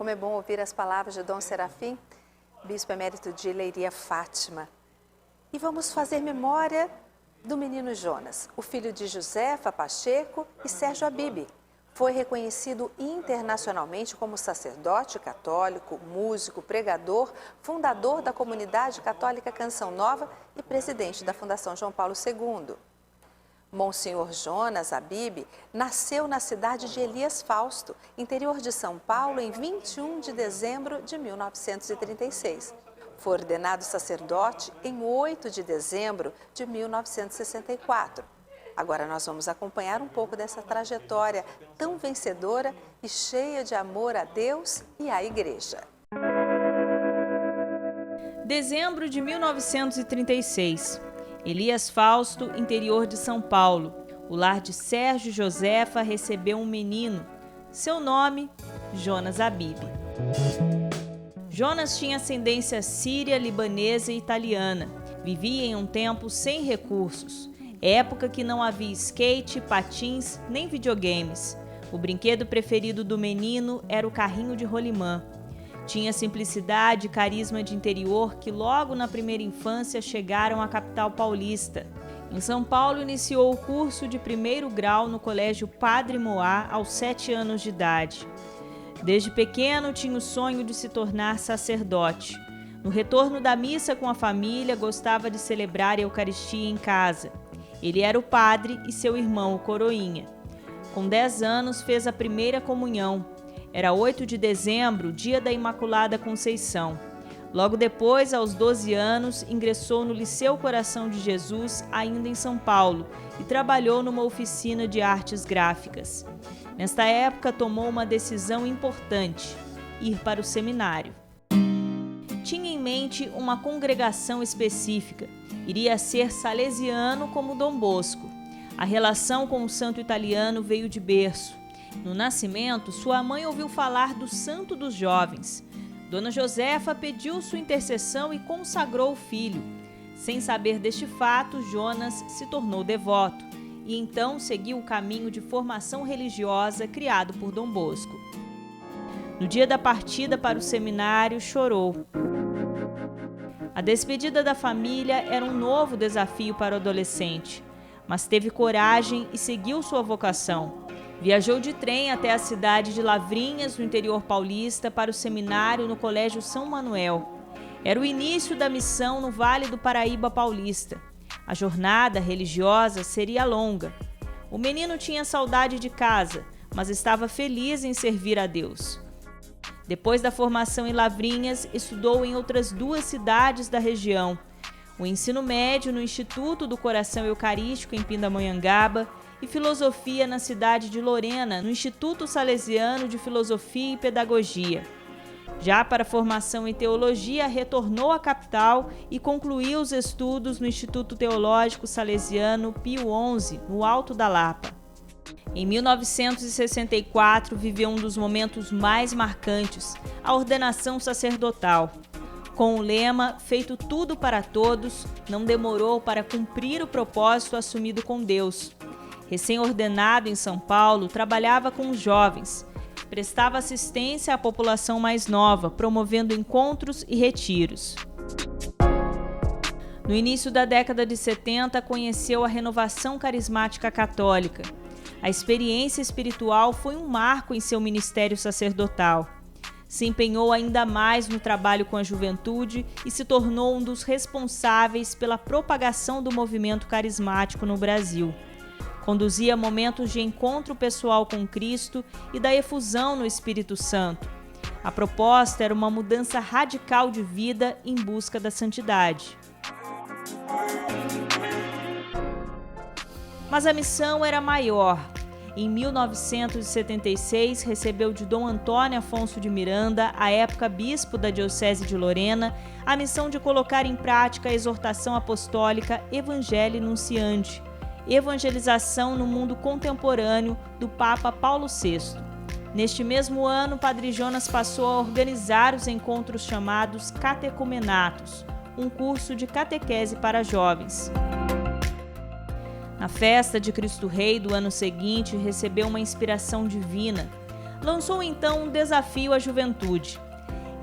Como é bom ouvir as palavras de Dom Serafim, Bispo Emérito de Leiria Fátima. E vamos fazer memória do menino Jonas, o filho de Josefa Pacheco e Sérgio Abib. Foi reconhecido internacionalmente como sacerdote católico, músico, pregador, fundador da Comunidade Católica Canção Nova e presidente da Fundação João Paulo II. Monsenhor Jonas Abib nasceu na cidade de Elias Fausto, interior de São Paulo, em 21 de dezembro de 1936. Foi ordenado sacerdote em 8 de dezembro de 1964. Agora nós vamos acompanhar um pouco dessa trajetória tão vencedora e cheia de amor a Deus e à Igreja. Dezembro de 1936. Elias Fausto, interior de São Paulo. O lar de Sérgio e Josefa recebeu um menino. Seu nome, Jonas Abib. Jonas tinha ascendência síria, libanesa e italiana. Vivia em um tempo sem recursos. Época que não havia skate, patins, nem videogames. O brinquedo preferido do menino era o carrinho de rolimã. Tinha simplicidade e carisma de interior que logo na primeira infância chegaram à capital paulista. Em São Paulo, iniciou o curso de primeiro grau no Colégio Padre Moá aos 7 anos de idade. Desde pequeno tinha o sonho de se tornar sacerdote. No retorno da missa com a família, gostava de celebrar a Eucaristia em casa. Ele era o padre e seu irmão, o coroinha. Com 10 anos, fez a primeira comunhão. Era 8 de dezembro, dia da Imaculada Conceição. Logo depois, aos 12 anos, ingressou no Liceu Coração de Jesus, ainda em São Paulo, e trabalhou numa oficina de artes gráficas. Nesta época, tomou uma decisão importante: ir para o seminário. Tinha em mente uma congregação específica. Iria ser salesiano como Dom Bosco. A relação com o santo italiano veio de berço. No nascimento, sua mãe ouviu falar do Santo dos Jovens. Dona Josefa pediu sua intercessão e consagrou o filho. Sem saber deste fato, Jonas se tornou devoto e então seguiu o caminho de formação religiosa criado por Dom Bosco. No dia da partida para o seminário, chorou. A despedida da família era um novo desafio para o adolescente, mas teve coragem e seguiu sua vocação. Viajou de trem até a cidade de Lavrinhas, no interior paulista, para o seminário no Colégio São Manuel. Era o início da missão no Vale do Paraíba Paulista. A jornada religiosa seria longa. O menino tinha saudade de casa, mas estava feliz em servir a Deus. Depois da formação em Lavrinhas, estudou em outras 2 cidades da região. O ensino médio no Instituto do Coração Eucarístico, em Pindamonhangaba, e filosofia na cidade de Lorena, no Instituto Salesiano de Filosofia e Pedagogia. Já para a formação em teologia, retornou à capital e concluiu os estudos no Instituto Teológico Salesiano Pio XI, no Alto da Lapa. Em 1964, viveu um dos momentos mais marcantes, a ordenação sacerdotal. Com o lema "Feito tudo para todos", não demorou para cumprir o propósito assumido com Deus. Recém-ordenado em São Paulo, trabalhava com os jovens. Prestava assistência à população mais nova, promovendo encontros e retiros. No início da década de 70, conheceu a Renovação Carismática Católica. A experiência espiritual foi um marco em seu ministério sacerdotal. Se empenhou ainda mais no trabalho com a juventude e se tornou um dos responsáveis pela propagação do movimento carismático no Brasil. Conduzia momentos de encontro pessoal com Cristo e da efusão no Espírito Santo. A proposta era uma mudança radical de vida em busca da santidade. Mas a missão era maior. Em 1976, recebeu de Dom Antônio Afonso de Miranda, à época bispo da Diocese de Lorena, a missão de colocar em prática a exortação apostólica Evangelii Nunciandi, evangelização no mundo contemporâneo, do Papa Paulo VI. Neste mesmo ano, Padre Jonas passou a organizar os encontros chamados Catecumenatos, um curso de catequese para jovens. Na festa de Cristo Rei do ano seguinte, recebeu uma inspiração divina. lançou então um desafio à juventude.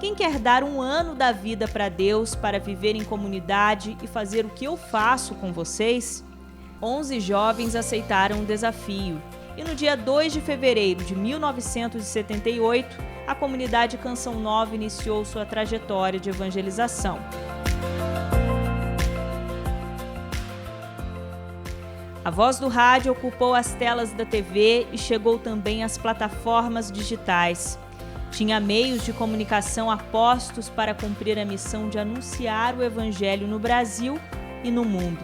Quem quer dar 1 ano da vida para Deus para viver em comunidade e fazer o que eu faço com vocês? 11 jovens aceitaram o desafio e no dia 2 de fevereiro de 1978, a comunidade Canção Nova iniciou sua trajetória de evangelização. A voz do rádio ocupou as telas da TV e chegou também às plataformas digitais. Tinha meios de comunicação apostos para cumprir a missão de anunciar o Evangelho no Brasil e no mundo.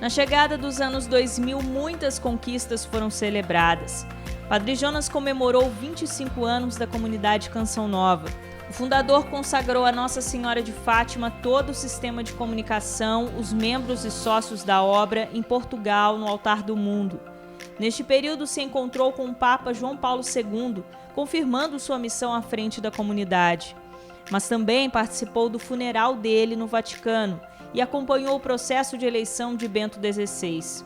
Na chegada dos anos 2000, muitas conquistas foram celebradas. Padre Jonas comemorou 25 anos da comunidade Canção Nova. O fundador consagrou a Nossa Senhora de Fátima todo o sistema de comunicação, os membros e sócios da obra em Portugal, no altar do mundo. Neste período se encontrou com o Papa João Paulo II, confirmando sua missão à frente da comunidade. Mas também participou do funeral dele no Vaticano e acompanhou o processo de eleição de Bento XVI.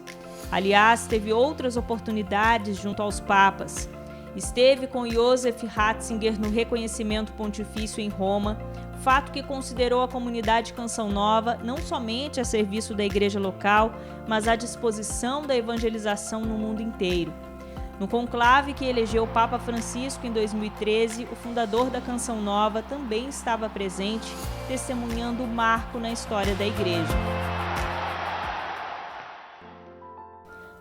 Aliás, teve outras oportunidades junto aos papas. Esteve com Joseph Ratzinger no reconhecimento pontifício em Roma, fato que considerou a comunidade Canção Nova não somente a serviço da igreja local, mas à disposição da evangelização no mundo inteiro. No conclave que elegeu o Papa Francisco em 2013, o fundador da Canção Nova também estava presente, testemunhando o marco na história da igreja.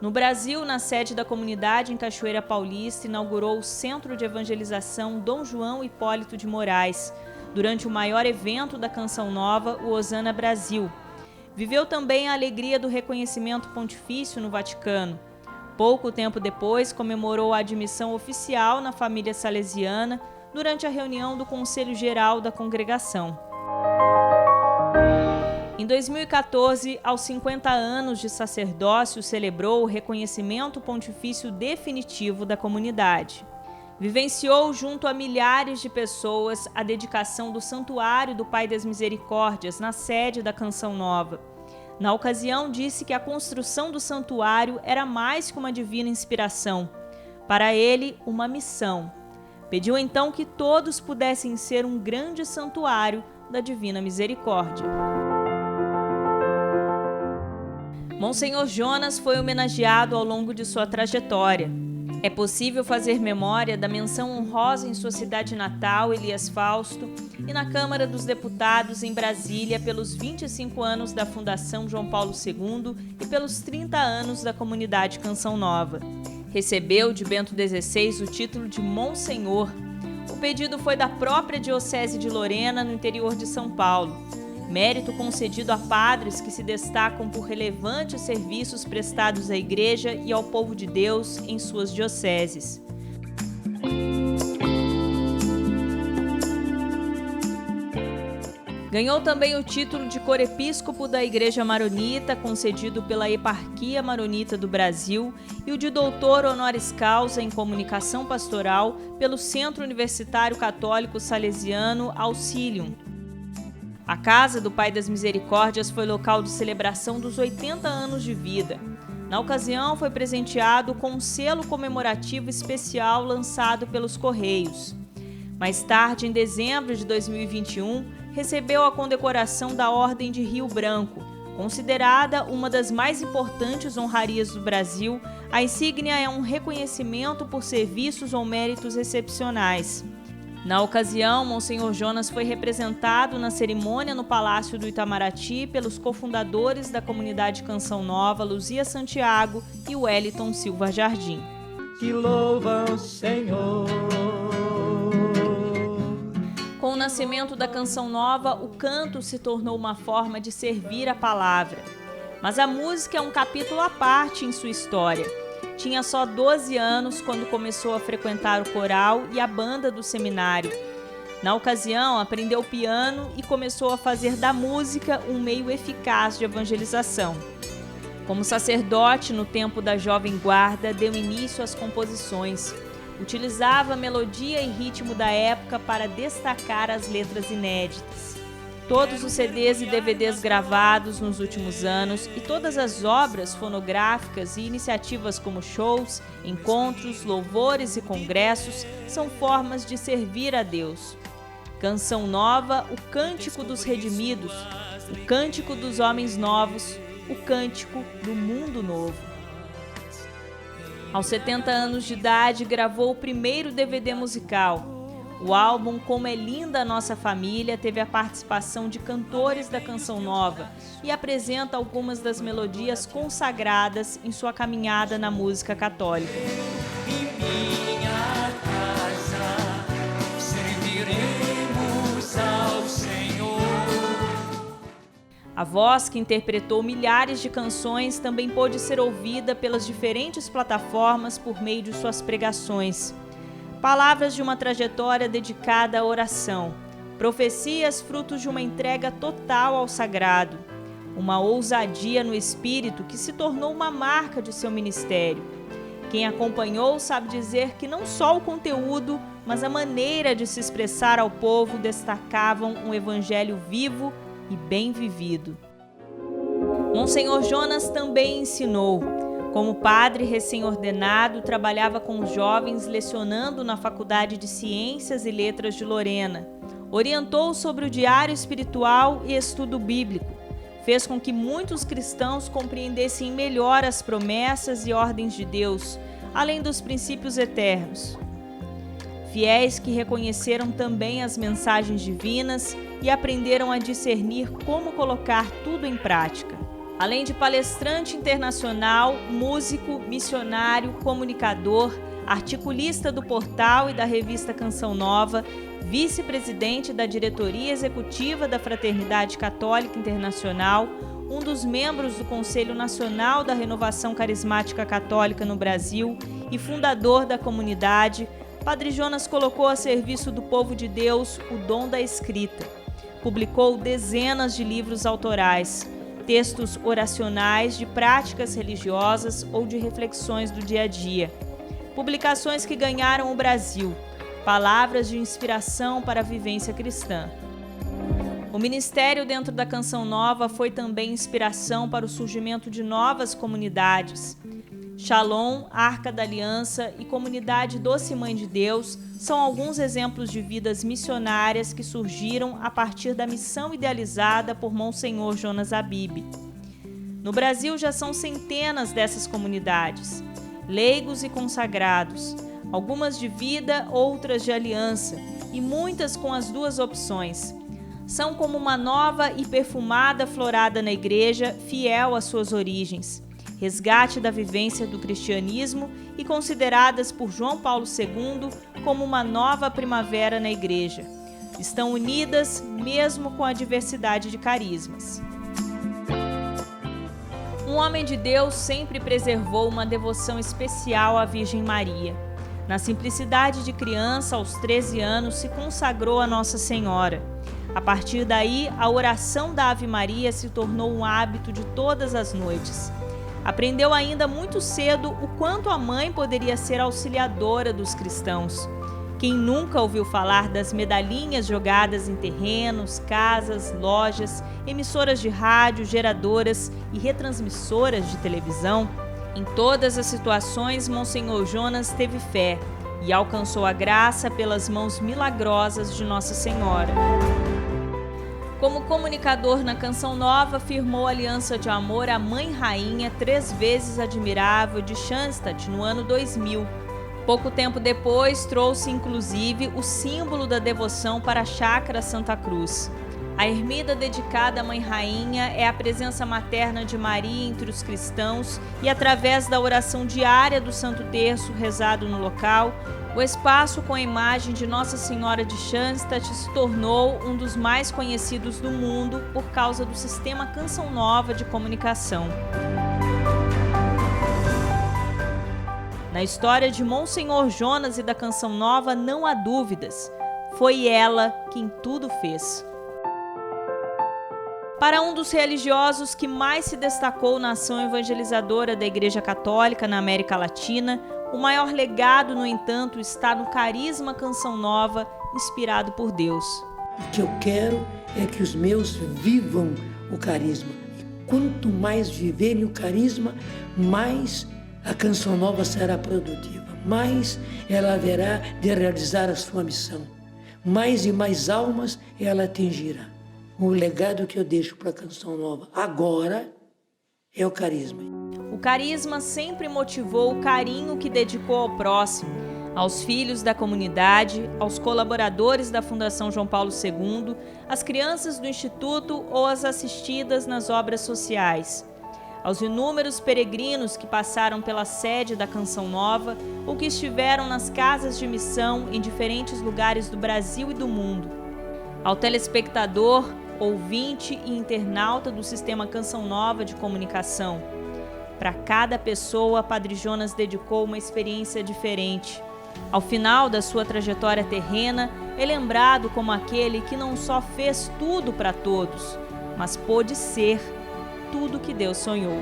No Brasil, na sede da comunidade em Cachoeira Paulista, inaugurou o Centro de Evangelização Dom João Hipólito de Moraes, durante o maior evento da Canção Nova, o Hosana Brasil. Viveu também a alegria do reconhecimento pontifício no Vaticano. Pouco tempo depois, comemorou a admissão oficial na família salesiana durante a reunião do Conselho Geral da Congregação. Em 2014, aos 50 anos de sacerdócio, celebrou o reconhecimento pontifício definitivo da comunidade. Vivenciou junto a milhares de pessoas a dedicação do Santuário do Pai das Misericórdias na sede da Canção Nova. Na ocasião, disse que a construção do santuário era mais que uma divina inspiração. Para ele, uma missão. Pediu então que todos pudessem ser um grande santuário da Divina Misericórdia. Monsenhor Jonas foi homenageado ao longo de sua trajetória. É possível fazer memória da menção honrosa em sua cidade natal, Elias Fausto, e na Câmara dos Deputados em Brasília pelos 25 anos da Fundação João Paulo II e pelos 30 anos da comunidade Canção Nova. Recebeu de Bento XVI o título de Monsenhor. O pedido foi da própria Diocese de Lorena, no interior de São Paulo. Mérito concedido a padres que se destacam por relevantes serviços prestados à Igreja e ao povo de Deus em suas dioceses. Ganhou também o título de Corepiscopo da Igreja Maronita, concedido pela Eparquia Maronita do Brasil, e o de Doutor Honoris Causa em Comunicação Pastoral pelo Centro Universitário Católico Salesiano Auxilium. A Casa do Pai das Misericórdias foi local de celebração dos 80 anos de vida. Na ocasião, foi presenteado com um selo comemorativo especial lançado pelos Correios. Mais tarde, em dezembro de 2021, recebeu a condecoração da Ordem de Rio Branco. Considerada uma das mais importantes honrarias do Brasil, a insígnia é um reconhecimento por serviços ou méritos excepcionais. Na ocasião, Monsenhor Jonas foi representado na cerimônia no Palácio do Itamaraty pelos cofundadores da comunidade Canção Nova, Luzia Santiago e Wellington Silva Jardim. Que louva o Senhor. Com o nascimento da Canção Nova, o canto se tornou uma forma de servir a palavra. Mas a música é um capítulo à parte em sua história. Tinha só 12 anos quando começou a frequentar o coral e a banda do seminário. Na ocasião, aprendeu piano e começou a fazer da música um meio eficaz de evangelização. Como sacerdote no tempo da Jovem Guarda, deu início às composições. Utilizava a melodia e ritmo da época para destacar as letras inéditas. Todos os CDs e DVDs gravados nos últimos anos e todas as obras fonográficas e iniciativas como shows, encontros, louvores e congressos são formas de servir a Deus. Canção Nova, o Cântico dos Redimidos, o Cântico dos Homens Novos, o Cântico do Mundo Novo. Aos 70 anos de idade, gravou o primeiro DVD musical. O álbum Como é Linda a Nossa Família teve a participação de cantores da Canção Nova e apresenta algumas das melodias consagradas em sua caminhada na música católica. Em minha casa serviremos ao Senhor. A voz que interpretou milhares de canções também pôde ser ouvida pelas diferentes plataformas por meio de suas pregações. Palavras de uma trajetória dedicada à oração, profecias frutos de uma entrega total ao sagrado, uma ousadia no espírito que se tornou uma marca de seu ministério. Quem acompanhou sabe dizer que não só o conteúdo, mas a maneira de se expressar ao povo destacavam um evangelho vivo e bem vivido. Monsenhor Jonas também ensinou. Como padre recém-ordenado, trabalhava com os jovens lecionando na Faculdade de Ciências e Letras de Lorena. Orientou sobre o diário espiritual e estudo bíblico. Fez com que muitos cristãos compreendessem melhor as promessas e ordens de Deus, além dos princípios eternos. Fiéis que reconheceram também as mensagens divinas e aprenderam a discernir como colocar tudo em prática. Além de palestrante internacional, músico, missionário, comunicador, articulista do portal e da revista Canção Nova, vice-presidente da diretoria executiva da Fraternidade Católica Internacional, um dos membros do Conselho Nacional da Renovação Carismática Católica no Brasil e fundador da comunidade, Padre Jonas colocou a serviço do povo de Deus o dom da escrita. Publicou dezenas de livros autorais, textos oracionais de práticas religiosas ou de reflexões do dia a dia. Publicações que ganharam o Brasil, palavras de inspiração para a vivência cristã. O ministério dentro da Canção Nova foi também inspiração para o surgimento de novas comunidades. Shalom, Arca da Aliança e Comunidade Doce Mãe de Deus são alguns exemplos de vidas missionárias que surgiram a partir da missão idealizada por Monsenhor Jonas Habib. No Brasil já são centenas dessas comunidades, leigos e consagrados, algumas de vida, outras de aliança, e muitas com as duas opções. São como uma nova e perfumada florada na igreja, fiel às suas origens, resgate da vivência do cristianismo e consideradas por João Paulo II como uma nova primavera na igreja. Estão unidas mesmo com a diversidade de carismas. Um homem de Deus sempre preservou uma devoção especial à Virgem Maria. Na simplicidade de criança, aos 13 anos, se consagrou a Nossa Senhora. A partir daí, a oração da Ave Maria se tornou um hábito de todas as noites. Aprendeu ainda muito cedo o quanto a mãe poderia ser auxiliadora dos cristãos. Quem nunca ouviu falar das medalhinhas jogadas em terrenos, casas, lojas, emissoras de rádio, geradoras e retransmissoras de televisão? Em todas as situações, Monsenhor Jonas teve fé e alcançou a graça pelas mãos milagrosas de Nossa Senhora. Como comunicador na Canção Nova, firmou aliança de amor à Mãe Rainha 3 vezes admirável de Schanstatt no ano 2000. Pouco tempo depois, trouxe inclusive o símbolo da devoção para a Chácara Santa Cruz. A ermida dedicada à Mãe Rainha é a presença materna de Maria entre os cristãos e, através da oração diária do Santo Terço rezado no local, o espaço com a imagem de Nossa Senhora de Schanstatt se tornou um dos mais conhecidos do mundo por causa do sistema Canção Nova de comunicação. Na história de Monsenhor Jonas e da Canção Nova não há dúvidas, foi ela quem tudo fez. Para um dos religiosos que mais se destacou na ação evangelizadora da Igreja Católica na América Latina, o maior legado, no entanto, está no carisma Canção Nova, inspirado por Deus. O que eu quero é que os meus vivam o carisma. E quanto mais viverem o carisma, mais a Canção Nova será produtiva, mais ela haverá de realizar a sua missão, mais e mais almas ela atingirá. O legado que eu deixo para a Canção Nova agora é o carisma. O carisma sempre motivou o carinho que dedicou ao próximo, aos filhos da comunidade, aos colaboradores da Fundação João Paulo II, às crianças do Instituto ou às assistidas nas obras sociais, aos inúmeros peregrinos que passaram pela sede da Canção Nova ou que estiveram nas casas de missão em diferentes lugares do Brasil e do mundo, ao telespectador, ouvinte e internauta do Sistema Canção Nova de Comunicação. Para cada pessoa, Padre Jonas dedicou uma experiência diferente. Ao final da sua trajetória terrena, é lembrado como aquele que não só fez tudo para todos, mas pôde ser tudo que Deus sonhou.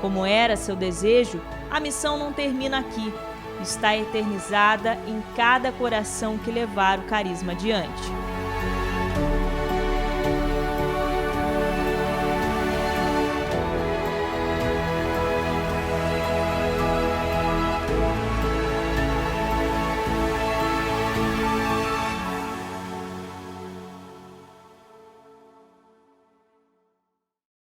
Como era seu desejo, a missão não termina aqui. Está eternizada em cada coração que levar o carisma adiante.